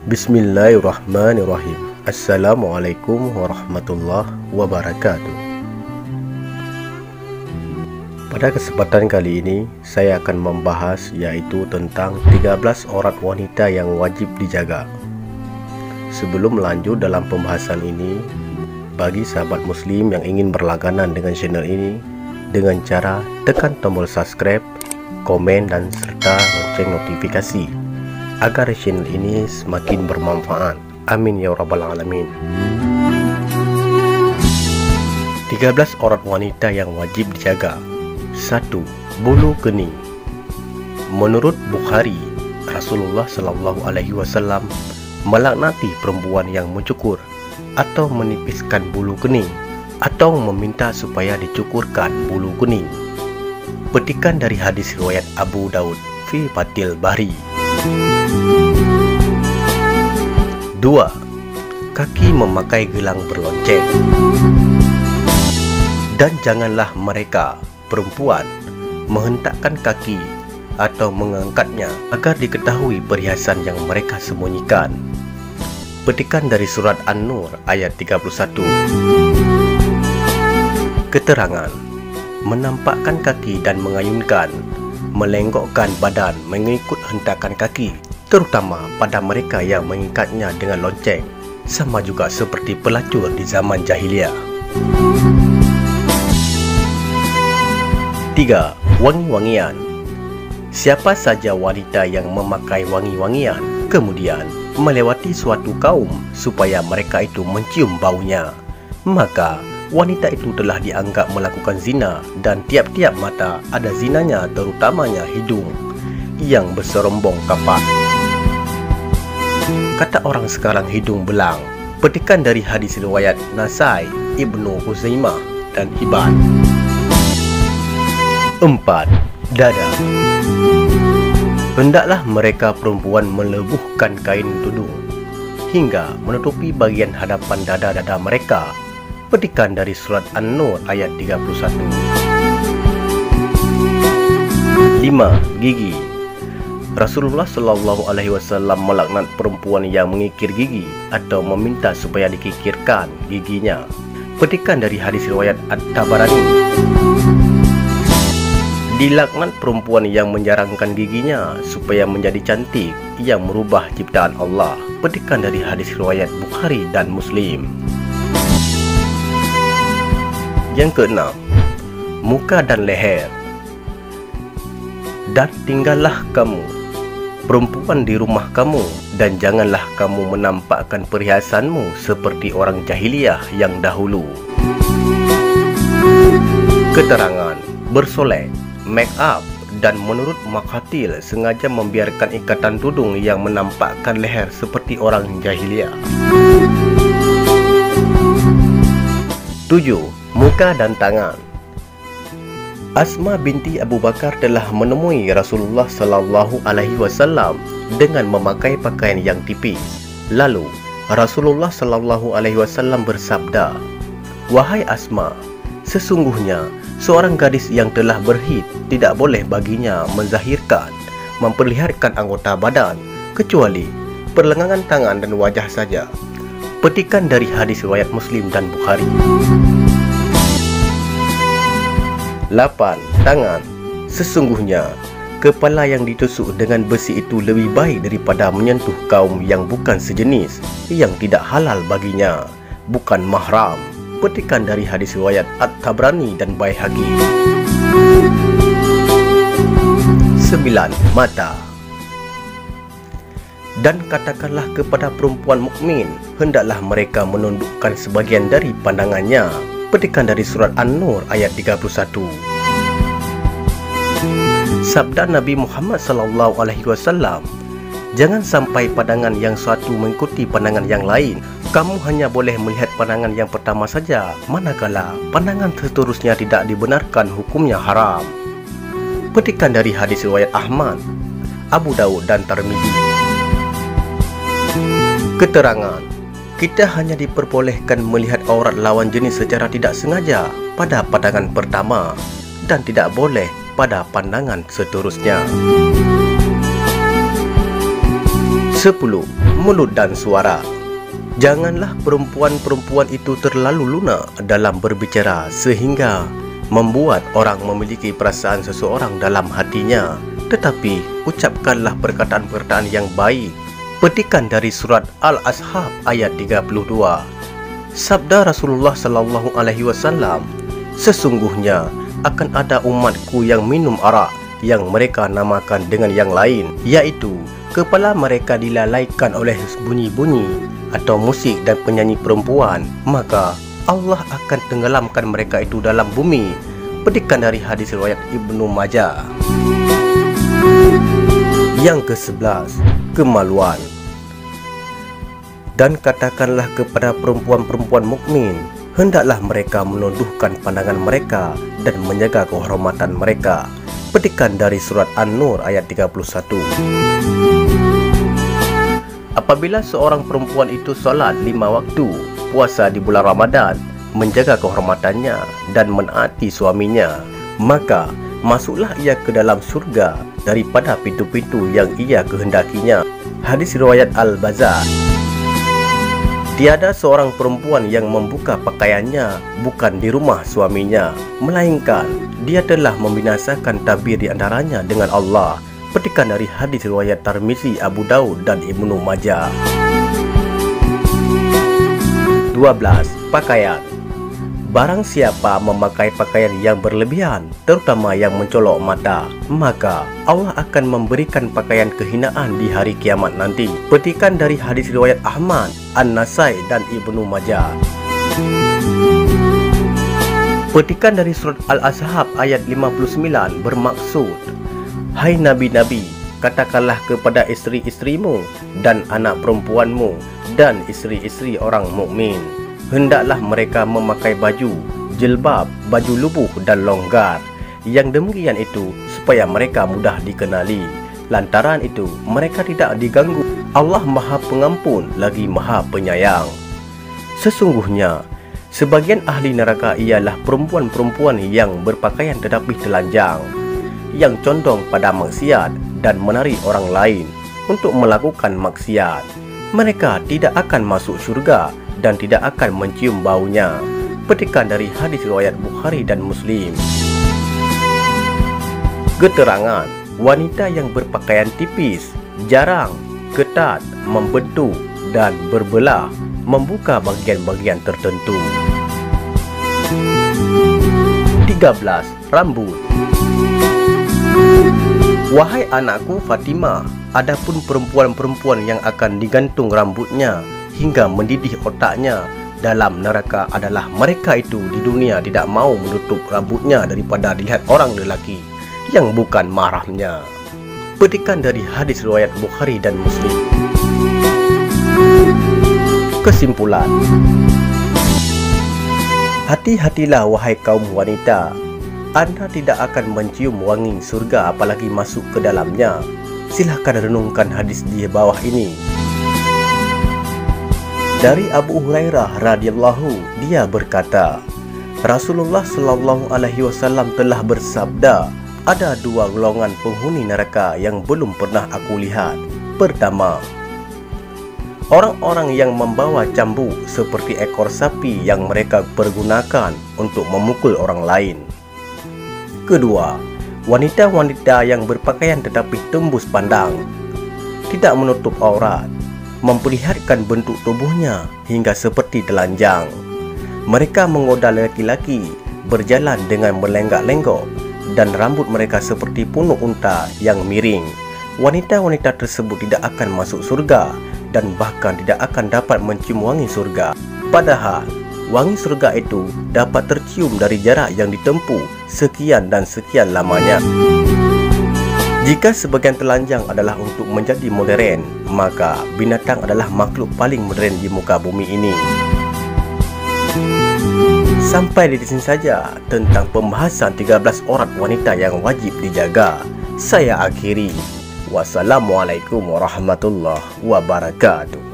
Bismillahirrahmanirrahim. Assalamualaikum warahmatullahi wabarakatuh. Pada kesempatan kali ini saya akan membahas yaitu tentang 13 aurat wanita yang wajib dijaga. Sebelum lanjut dalam pembahasan ini, bagi sahabat muslim yang ingin berlangganan dengan channel ini dengan cara tekan tombol subscribe, komen dan serta lonceng notifikasi agar channel ini semakin bermanfaat. Amin ya rabbal alamin. 13 aurat wanita yang wajib dijaga. 1. Bulu kening. Menurut Bukhari, Rasulullah SAW melaknati perempuan yang mencukur atau menipiskan bulu kening atau meminta supaya dicukurkan bulu kening. Petikan dari hadis riwayat Abu Daud fi Fathil Bari. 2. Kaki memakai gelang berlonceng. Dan janganlah mereka, perempuan, menghentakkan kaki atau mengangkatnya agar diketahui perhiasan yang mereka sembunyikan. Petikan dari surat An-Nur ayat 31. Keterangan: menampakkan kaki dan mengayunkan, melenggokkan badan mengikut hentakan kaki, terutama pada mereka yang mengikatnya dengan lonceng, sama juga seperti pelacur di zaman jahiliyah. 3. Wangi-wangian. Siapa saja wanita yang memakai wangi-wangian kemudian melewati suatu kaum supaya mereka itu mencium baunya, maka wanita itu telah dianggap melakukan zina, dan tiap-tiap mata ada zinanya, terutamanya hidung yang berserombong kapak. Kata orang sekarang hidung belang. Petikan dari hadis riwayat Nasai, Ibnu Huzaimah dan Hibban. 4. Dada. Hendaklah mereka perempuan melebuhkan kain tudung hingga menutupi bagian hadapan dada-dada mereka. Petikan dari surat An-Nur ayat 31. 5. Gigi. Rasulullah SAW melaknat perempuan yang mengikir gigi atau meminta supaya dikikirkan giginya. Petikan dari hadis riwayat At-Tabarani. Dilaknat perempuan yang menjarangkan giginya supaya menjadi cantik, yang merubah ciptaan Allah. Petikan dari hadis riwayat Bukhari dan Muslim. Yang keenam, muka dan leher. Dan tinggallah kamu, perempuan, di rumah kamu, dan janganlah kamu menampakkan perhiasanmu seperti orang jahiliyah yang dahulu. Keterangan: bersolek, make up, dan menurut Maqatil sengaja membiarkan ikatan tudung yang menampakkan leher seperti orang jahiliyah. 7. Muka dan tangan. Asma binti Abu Bakar telah menemui Rasulullah SAW dengan memakai pakaian yang tipis. Lalu Rasulullah SAW bersabda, "Wahai Asma, sesungguhnya seorang gadis yang telah berhaid tidak boleh baginya menzahirkan, memperlihatkan anggota badan kecuali perlengangan tangan dan wajah saja." Petikan dari hadis riwayat Muslim dan Bukhari. 8. Tangan. Sesungguhnya kepala yang ditusuk dengan besi itu lebih baik daripada menyentuh kaum yang bukan sejenis, yang tidak halal baginya, bukan mahram. Petikan dari hadis riwayat At-Tabrani dan Baihaqi. 9. Mata. Dan katakanlah kepada perempuan mukmin, hendaklah mereka menundukkan sebagian dari pandangannya. Petikan dari surat An-Nur ayat 31. Sabda Nabi Muhammad SAW, "Jangan sampai pandangan yang suatu mengikuti pandangan yang lain. Kamu hanya boleh melihat pandangan yang pertama saja, manakala pandangan seterusnya tidak dibenarkan, hukumnya haram." Petikan dari hadis riwayat Ahmad, Abu Daud dan Tirmizi. Keterangan: kita hanya diperbolehkan melihat aurat lawan jenis secara tidak sengaja pada pandangan pertama dan tidak boleh pada pandangan seterusnya. 10. mulut dan suara. Janganlah perempuan-perempuan itu terlalu lunak dalam berbicara sehingga membuat orang memiliki perasaan seseorang dalam hatinya, tetapi ucapkanlah perkataan-perkataan yang baik. Petikan dari surat Al-Ashab ayat 32. Sabda Rasulullah sallallahu alaihi wasallam, sesungguhnya akan ada umatku yang minum arak yang mereka namakan dengan yang lain, yaitu kepala mereka dilalaikan oleh bunyi-bunyi atau musik dan penyanyi perempuan, maka Allah akan tenggelamkan mereka itu dalam bumi. Petikan dari hadis riwayat Ibnu Majah. Yang ke-11, kemaluan. Dan katakanlah kepada perempuan-perempuan mukmin, hendaklah mereka menundukkan pandangan mereka dan menjaga kehormatan mereka. Petikan dari surat An-Nur ayat 31. Apabila seorang perempuan itu solat 5 waktu, puasa di bulan Ramadan, menjaga kehormatannya dan menaati suaminya, maka masuklah ia ke dalam surga daripada pintu-pintu yang ia kehendakinya. Hadis riwayat Al-Bazzar. Tiada seorang perempuan yang membuka pakaiannya bukan di rumah suaminya, melainkan dia telah membinasakan tabir di antaranya dengan Allah. Petikan dari hadis riwayat Tirmizi, Abu Daud dan Ibnu Majah. 12. Pakaian. Barang siapa memakai pakaian yang berlebihan, terutama yang mencolok mata, maka Allah akan memberikan pakaian kehinaan di hari kiamat nanti. Petikan dari hadis riwayat Ahmad, An-Nasai dan Ibnu Majah. Petikan dari surat Al-Ashab ayat 59 bermaksud, hai Nabi-Nabi, katakanlah kepada isteri-isterimu dan anak perempuanmu dan isteri-isteri orang mukmin, hendaklah mereka memakai baju, jilbab, baju lubuh dan longgar. Yang demikian itu supaya mereka mudah dikenali. Lantaran itu mereka tidak diganggu. Allah Maha Pengampun lagi Maha Penyayang. Sesungguhnya sebagian ahli neraka ialah perempuan-perempuan yang berpakaian tetapi telanjang, yang condong pada maksiat dan menarik orang lain untuk melakukan maksiat. Mereka tidak akan masuk syurga dan tidak akan mencium baunya. Petikan dari hadis riwayat Bukhari dan Muslim. Keterangan, wanita yang berpakaian tipis, jarang, ketat, membentuk dan berbelah, membuka bagian-bagian tertentu. 13. Rambut. Wahai anakku Fatimah, adapun perempuan-perempuan yang akan digantung rambutnya hingga mendidih otaknya dalam neraka adalah mereka itu di dunia tidak mau menutup rambutnya daripada dilihat orang lelaki yang bukan mahramnya. Petikan dari hadis riwayat Bukhari dan Muslim. Kesimpulan, hati-hatilah wahai kaum wanita, Anda tidak akan mencium wangi surga apalagi masuk ke dalamnya. Silahkan renungkan hadis di bawah ini. Dari Abu Hurairah radhiyallahu, dia berkata, Rasulullah sallallahu alaihi wasallam telah bersabda, ada dua golongan penghuni neraka yang belum pernah aku lihat. Pertama, orang-orang yang membawa cambuk seperti ekor sapi yang mereka pergunakan untuk memukul orang lain. Kedua, wanita-wanita yang berpakaian tetapi tembus pandang, tidak menutup aurat, memperlihatkan bentuk tubuhnya hingga seperti telanjang. Mereka menggoda lelaki-lelaki, berjalan dengan melenggak-lenggok, dan rambut mereka seperti punuk unta yang miring. Wanita-wanita tersebut tidak akan masuk surga dan bahkan tidak akan dapat mencium wangi surga. Padahal wangi surga itu dapat tercium dari jarak yang ditempuh sekian dan sekian lamanya. Jika sebagian telanjang adalah untuk menjadi modern, maka binatang adalah makhluk paling modern di muka bumi ini. Sampai di sini saja tentang pembahasan 13 aurat wanita yang wajib dijaga. Saya akhiri. Wassalamualaikum warahmatullahi wabarakatuh.